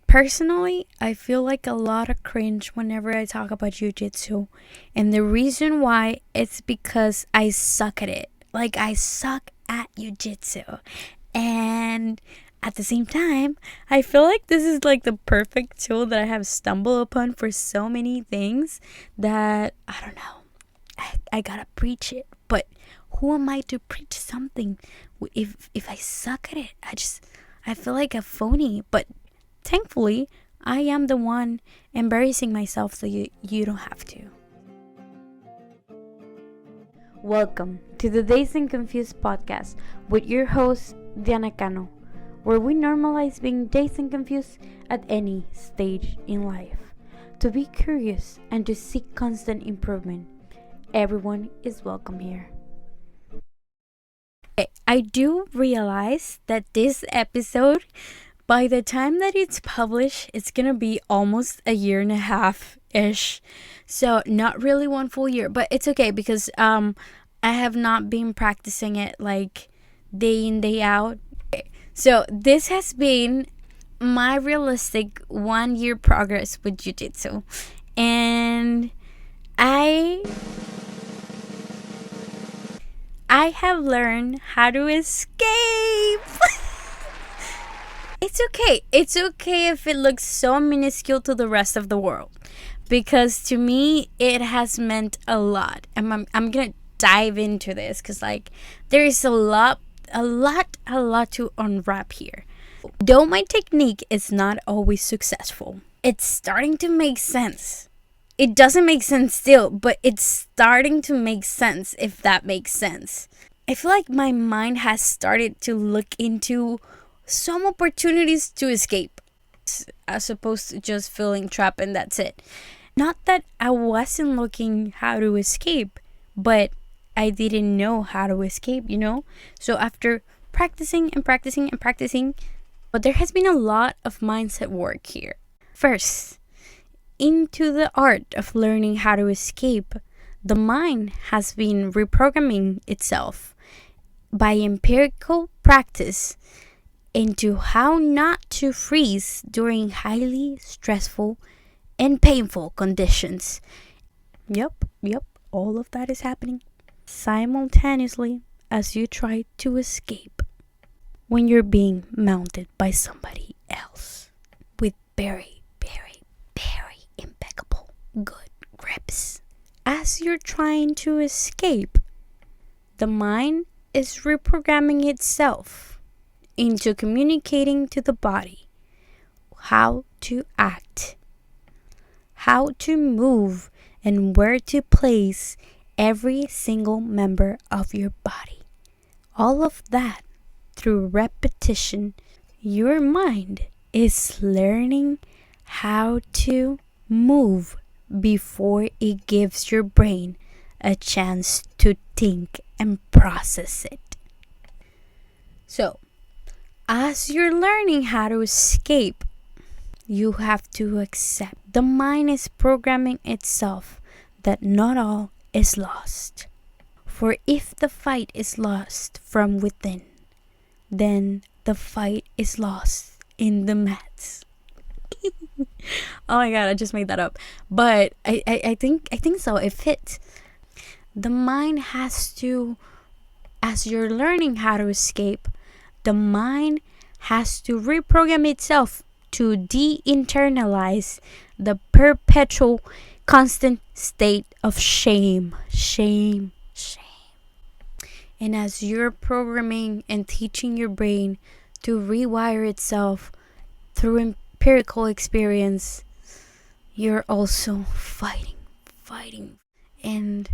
Personally, I feel like a lot of cringe whenever I talk about jiu-jitsu. And the reason why it's because I suck at it. Like, I suck at jiu-jitsu. And at the same time, I feel like this is like the perfect tool that I have stumbled upon for so many things that, I don't know, I gotta preach it. But who am I to preach something if I suck at it? I feel like a phony. But thankfully, I am the one embarrassing myself, so you don't have to. Welcome to the Dazed and Confused podcast with your host, Diana Cano, where we normalize being dazed and confused at any stage in life. To be curious and to seek constant improvement, everyone is welcome here. I do realize that this episode, by the time that it's published, it's gonna be almost a year and a half-ish. So not really one full year, but it's okay because I have not been practicing it like day in, day out. So this has been my realistic 1 year progress with Jiu-Jitsu. And I have learned how to escape. It's okay. It's okay if it looks so minuscule to the rest of the world, because to me it has meant a lot. And I'm gonna dive into this because there is a lot to unwrap here. Though my technique is not always successful, it's starting to make sense. It doesn't make sense still, but it's starting to make sense, if that makes sense. I feel like my mind has started to look into some opportunities to escape, as opposed to just feeling trapped and that's it. Not that I wasn't looking how to escape, but I didn't know how to escape, So after practicing, but there has been a lot of mindset work here. First, into the art of learning how to escape, the mind has been reprogramming itself by empirical practice into how not to freeze during highly stressful and painful conditions. Yep, all of that is happening simultaneously as you try to escape when you're being mounted by somebody else with very impeccable good grips. As you're trying to escape, the mind is reprogramming itself into communicating to the body how to act, how to move, and where to place every single member of your body. All of that through repetition. Your mind is learning how to move before it gives your brain a chance to think and process it. So, as you're learning how to escape, you have to accept the mind is programming itself that not all is lost. For if the fight is lost from within, then the fight is lost in the mats. Oh my god, I just made that up. But I think so. It fits. The mind has to, as you're learning how to escape, the mind has to reprogram itself to de-internalize the perpetual constant state of shame. And as you're programming and teaching your brain to rewire itself through empirical experience, you're also fighting. And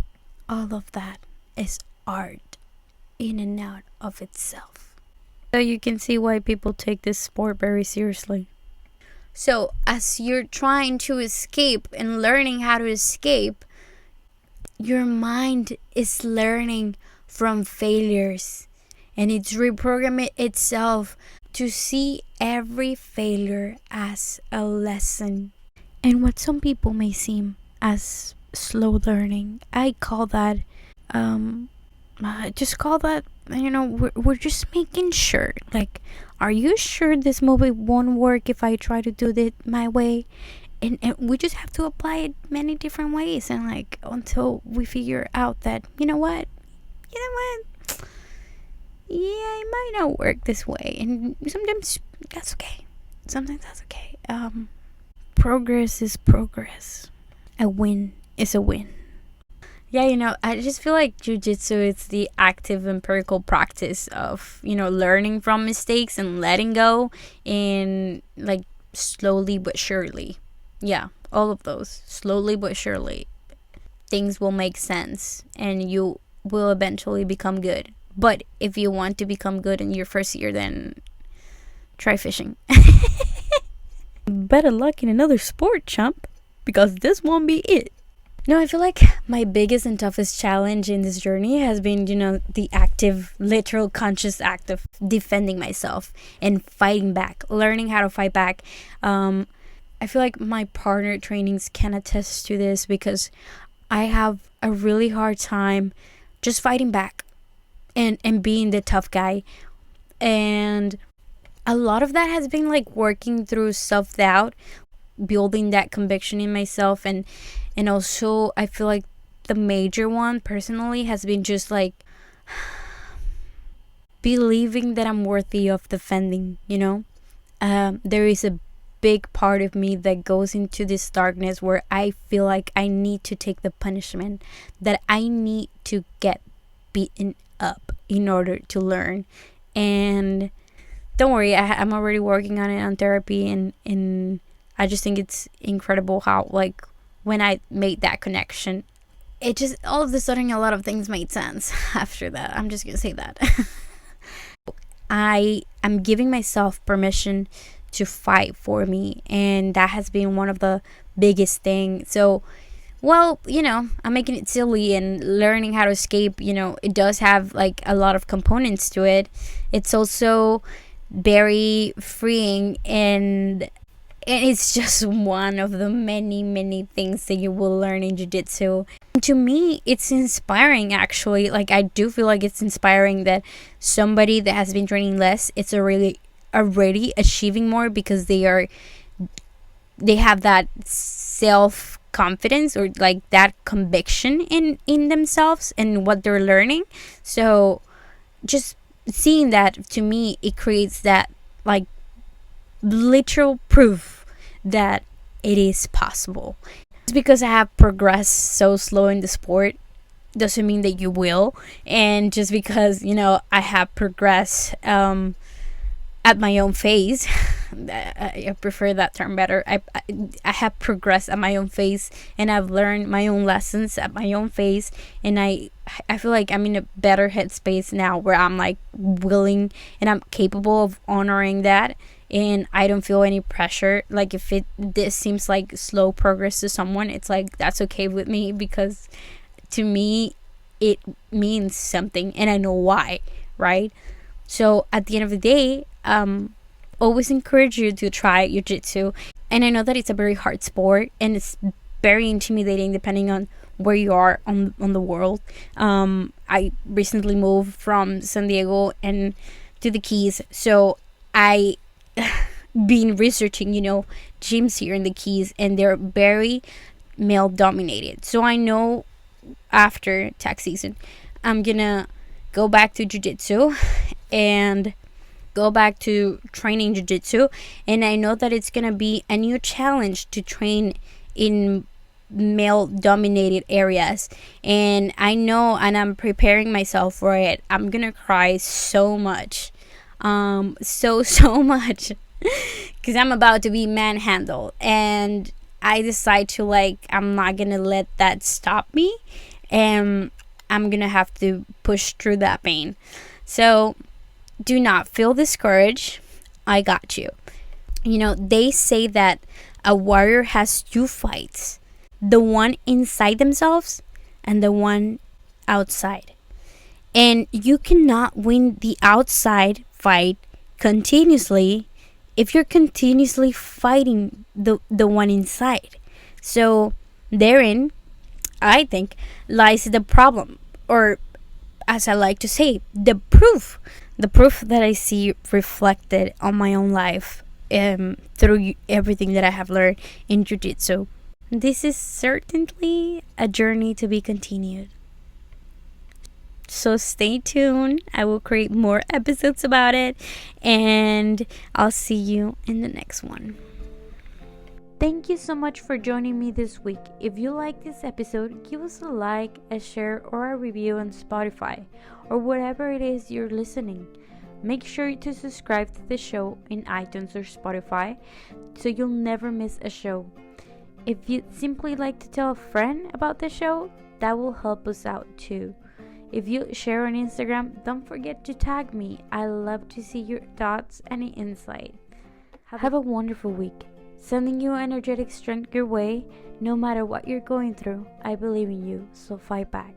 all of that is art in and out of itself. So you can see why people take this sport very seriously. So as you're trying to escape and learning how to escape, your mind is learning from failures, and it's reprogramming itself to see every failure as a lesson. And what some people may seem as slow learning, I call that we're just making sure. Like, are you sure this movie won't work if I try to do it my way? And we just have to apply it many different ways, and like until we figure out that you know what, yeah, it might not work this way, and sometimes that's okay. Sometimes that's okay. Progress is progress. A win is a win. Yeah, I just feel like jiu-jitsu is the active empirical practice of, learning from mistakes and letting go, and like slowly but surely. Yeah, all of those. Slowly but surely, things will make sense and you will eventually become good. But if you want to become good in your first year, then try fishing. Better luck in another sport, chump, because this won't be it. No, I feel like my biggest and toughest challenge in this journey has been, the active, literal, conscious act of defending myself and fighting back, learning how to fight back. I feel like my partner trainings can attest to this, because I have a really hard time just fighting back and being the tough guy. And a lot of that has been like working through self-doubt, building that conviction in myself, and also I feel like the major one personally has been just like believing that I'm worthy of defending. There is a big part of me that goes into this darkness where I feel like I need to take the punishment, that I need to get beaten up in order to learn. And don't worry, I'm already working on it on therapy, and I just think it's incredible how, like, when I made that connection, it just, all of a sudden, a lot of things made sense after that. I'm just gonna say that. I am giving myself permission to fight for me, and that has been one of the biggest things. So, well, I'm making it silly and learning how to escape. It does have like a lot of components to it. It's also very freeing, and it's just one of the many things that you will learn in jiu-jitsu. To me, it's inspiring, actually. Like, I do feel like it's inspiring that somebody that has been training less, it's already achieving more, because they have that self-confidence, or like that conviction in themselves and what they're learning. So just seeing that, to me, it creates that like literal proof that it is possible. It's because I have progressed so slow in the sport doesn't mean that you will. And just because I have progressed at my own pace, I prefer that term better. I have progressed at my own pace, and I've learned my own lessons at my own pace, and I feel like I'm in a better headspace now, where I'm like willing and I'm capable of honoring that, and I don't feel any pressure. Like, if this seems like slow progress to someone, it's like that's okay with me, because to me it means something, and I know why, right? So at the end of the day, always encourage you to try jiu-jitsu. And I know that it's a very hard sport, and it's very intimidating depending on where you are on the world. I recently moved from San Diego and to the Keys, so I been researching gyms here in the Keys, and they're very male dominated. So I know after tax season I'm gonna go back to jiu-jitsu and go back to training jiu-jitsu, and I know that it's gonna be a new challenge to train in male dominated areas, and I know, and I'm preparing myself for it. I'm gonna cry so much, so much, because I'm about to be manhandled, and I decide to, like, I'm not gonna let that stop me, and I'm gonna have to push through that pain. So do not feel discouraged. I got you. They say that a warrior has two fights, the one inside themselves and the one outside. And you cannot win the outside fight continuously if you're continuously fighting the one inside. So therein, I think, lies the problem, or as I like to say, the proof the proof that I see reflected on my own life through everything that I have learned in Jiu-Jitsu. This is certainly a journey to be continued. So stay tuned. I will create more episodes about it, and I'll see you in the next one. Thank you so much for joining me this week. If you like this episode, give us a like, a share, or a review on Spotify or wherever it is you're listening. Make sure to subscribe to the show in iTunes or Spotify so you'll never miss a show. If you'd simply like to tell a friend about the show, that will help us out too. If you share on Instagram, don't forget to tag me. I love to see your thoughts and insight. Have a wonderful week. Sending you energetic strength your way, no matter what you're going through. I believe in you, so fight back.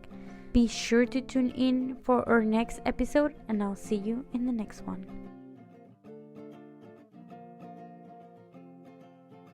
Be sure to tune in for our next episode, and I'll see you in the next one.